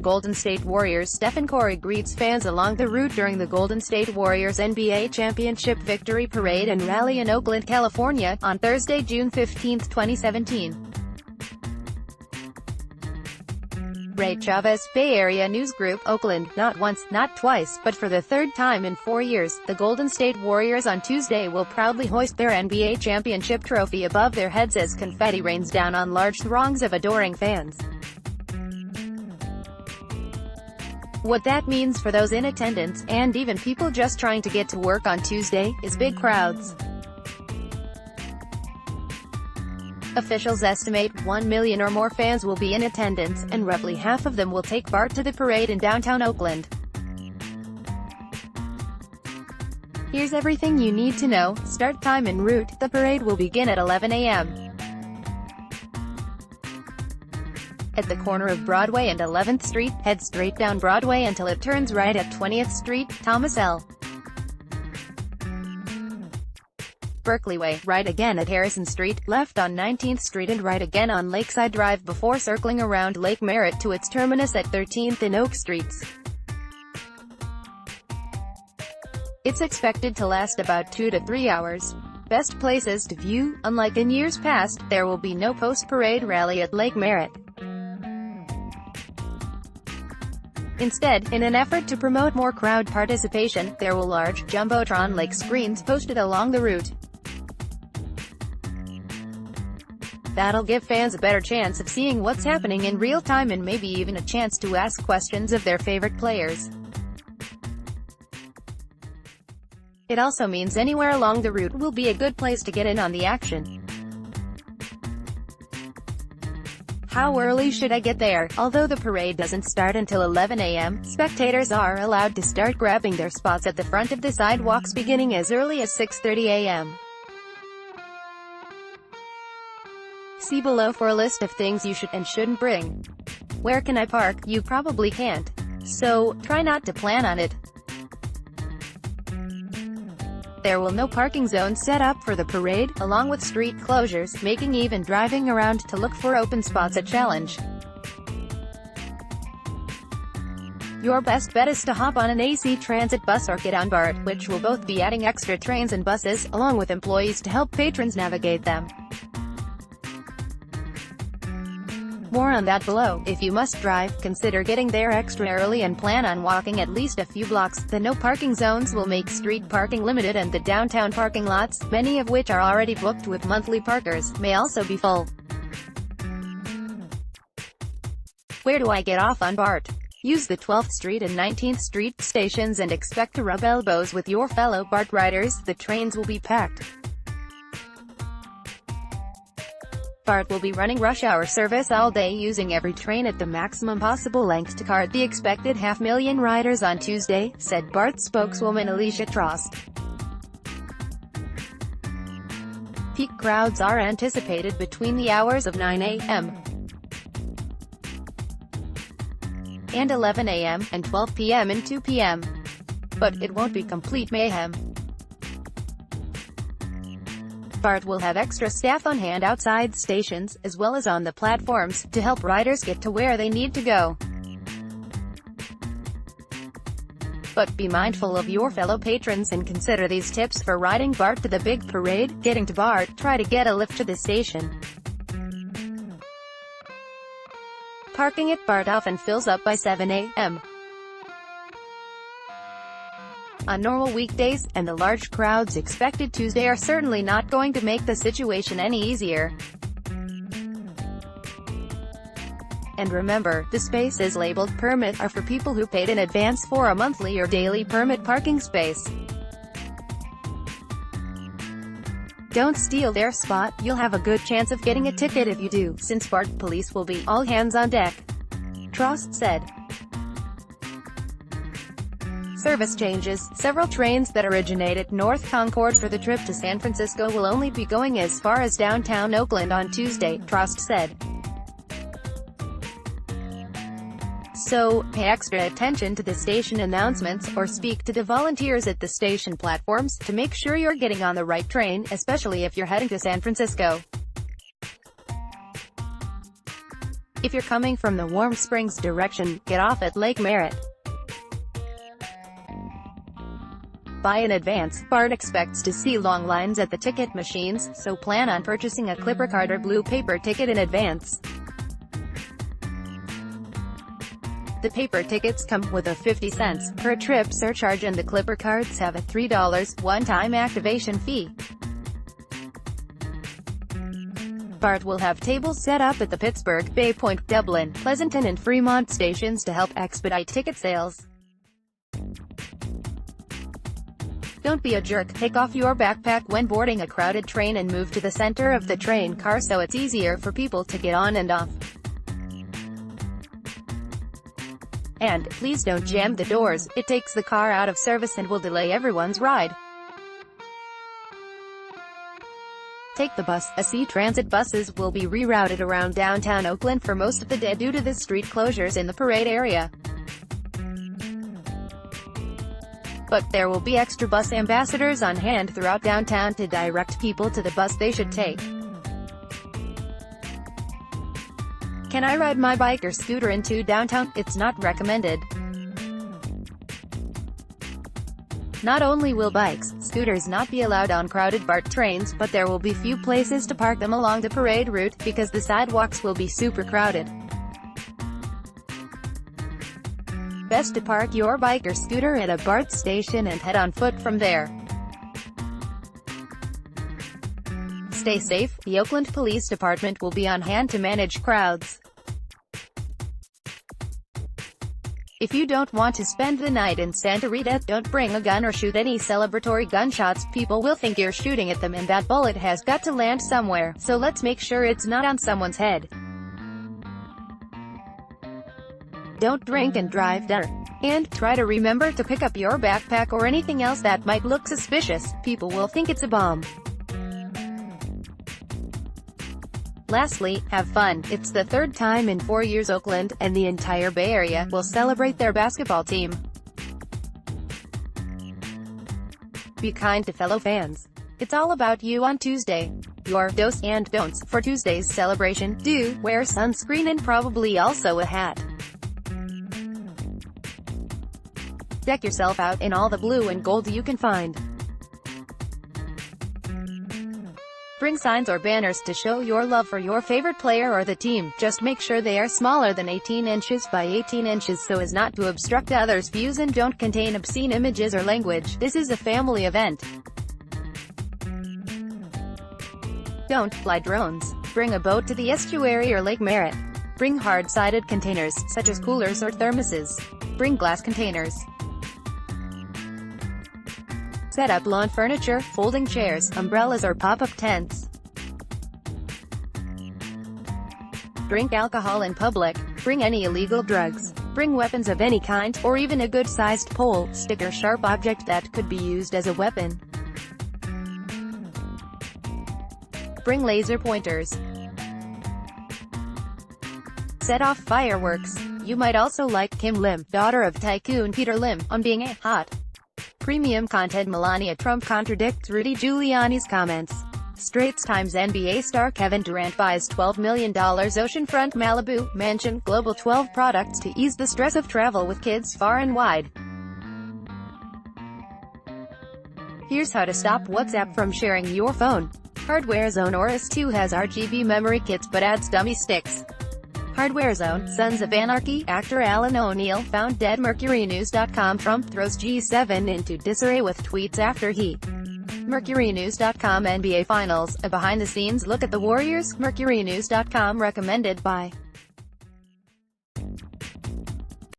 Golden State Warriors Stephen Curry greets fans along the route during the Golden State Warriors NBA Championship Victory Parade and Rally in Oakland, California, on Thursday, June 15, 2017. Ray Chavez, Bay Area News Group, Oakland. Not once, not twice, but for the third time in 4 years, the Golden State Warriors on Tuesday will proudly hoist their NBA championship trophy above their heads as confetti rains down on large throngs of adoring fans. What that means for those in attendance, and even people just trying to get to work on Tuesday, is big crowds. Officials estimate 1 million or more fans will be in attendance, and roughly half of them will take part to the parade in downtown Oakland. Here's everything you need to know. Start time en route. The parade will begin at 11 a.m. at the corner of Broadway and 11th Street. Head straight down Broadway until it turns right at 20th Street, Thomas L. Berkeley Way, right again at Harrison Street, left on 19th Street and right again on Lakeside Drive before circling around Lake Merritt to its terminus at 13th and Oak Streets. It's expected to last about 2 to 3 hours. Best places to view. Unlike in years past, there will be no post-parade rally at Lake Merritt. Instead, in an effort to promote more crowd participation, there will large, Jumbotron-like screens posted along the route. That'll give fans a better chance of seeing what's happening in real time and maybe even a chance to ask questions of their favorite players. It also means anywhere along the route will be a good place to get in on the action. How early should I get there? Although the parade doesn't start until 11 a.m., spectators are allowed to start grabbing their spots at the front of the sidewalks beginning as early as 6:30 a.m. See below for a list of things you should and shouldn't bring. Where can I park? You probably can't. So, try not to plan on it. There will no parking zones set up for the parade, along with street closures, making even driving around to look for open spots a challenge. Your best bet is to hop on an AC Transit bus or get on BART, which will both be adding extra trains and buses, along with employees to help patrons navigate them. More on that below. If you must drive, consider getting there extra early and plan on walking at least a few blocks. The no parking zones will make street parking limited and the downtown parking lots, many of which are already booked with monthly parkers, may also be full. Where do I get off on BART? Use the 12th Street and 19th Street stations and expect to rub elbows with your fellow BART riders. The trains will be packed. BART will be running rush hour service all day, using every train at the maximum possible length to cart the expected 500,000 riders on Tuesday, said BART spokeswoman Alicia Trost. Peak crowds are anticipated between the hours of 9 a.m. and 11 a.m., and 12 p.m. and 2 p.m. But it won't be complete mayhem. BART will have extra staff on hand outside stations, as well as on the platforms, to help riders get to where they need to go. But be mindful of your fellow patrons and consider these tips for riding BART to the big parade. Getting to BART, try to get a lift to the station. Parking at BART often fills up by 7 a.m. on normal weekdays, and the large crowds expected Tuesday are certainly not going to make the situation any easier. And remember, the spaces labeled permit are for people who paid in advance for a monthly or daily permit parking space. Don't steal their spot. You'll have a good chance of getting a ticket if you do, since BART police will be all hands on deck, Trost said. Service changes. Several trains that originate at North Concord for the trip to San Francisco will only be going as far as downtown Oakland on Tuesday, Trost said. So, pay extra attention to the station announcements, or speak to the volunteers at the station platforms, to make sure you're getting on the right train, especially if you're heading to San Francisco. If you're coming from the Warm Springs direction, get off at Lake Merritt. Buy in advance. BART expects to see long lines at the ticket machines, so plan on purchasing a Clipper card or blue paper ticket in advance. The paper tickets come with a 50 cents per trip surcharge and the Clipper cards have a $3 one-time activation fee. BART will have tables set up at the Pittsburgh, Bay Point, Dublin, Pleasanton and Fremont stations to help expedite ticket sales. Don't be a jerk. Take off your backpack when boarding a crowded train and move to the center of the train car so it's easier for people to get on and off. And, please don't jam the doors, it takes the car out of service and will delay everyone's ride. Take the bus. AC Transit buses will be rerouted around downtown Oakland for most of the day due to the street closures in the parade area. But there will be extra bus ambassadors on hand throughout downtown to direct people to the bus they should take. Can I ride my bike or scooter into downtown? It's not recommended. Not only will bikes, scooters not be allowed on crowded BART trains, but there will be few places to park them along the parade route, because the sidewalks will be super crowded. Best to park your bike or scooter at a BART station and head on foot from there. Stay safe. The Oakland Police Department will be on hand to manage crowds. If you don't want to spend the night in Santa Rita, don't bring a gun or shoot any celebratory gunshots. People will think you're shooting at them and that bullet has got to land somewhere, so let's make sure it's not on someone's head. Don't drink and drive there. And try to remember to pick up your backpack or anything else that might look suspicious. People will think it's a bomb. Lastly, have fun. It's the third time in 4 years Oakland, and the entire Bay Area, will celebrate their basketball team. Be kind to fellow fans. It's all about you on Tuesday. Your dos and don'ts for Tuesday's celebration: do wear sunscreen and probably also a hat. Deck yourself out in all the blue and gold you can find. Bring signs or banners to show your love for your favorite player or the team. Just make sure they are smaller than 18 inches by 18 inches so as not to obstruct others' views and don't contain obscene images or language. This is a family event. Don't fly drones. Bring a boat to the estuary or Lake Merritt. Bring hard-sided containers, such as coolers or thermoses. Bring glass containers. Set up lawn furniture, folding chairs, umbrellas or pop-up tents. Drink alcohol in public. Bring any illegal drugs. Bring weapons of any kind, or even a good-sized pole, stick or sharp object that could be used as a weapon. Bring laser pointers. Set off fireworks. You might also like Kim Lim, daughter of Tycoon Peter Lim, on being a hot premium content. Melania Trump contradicts Rudy Giuliani's comments. Straits Times NBA star Kevin Durant buys $12 million oceanfront Malibu mansion, Global 12 products to ease the stress of travel with kids far and wide. Here's how to stop WhatsApp from sharing your phone. Hardware Zone Oris 2 has RGB memory kits but adds dummy sticks. Hardware Zone, Sons of Anarchy, actor Alan O'Neill found dead. MercuryNews.com, Trump throws G7 into disarray with tweets after he. MercuryNews.com, NBA Finals, a behind-the-scenes look at the Warriors. MercuryNews.com, recommended by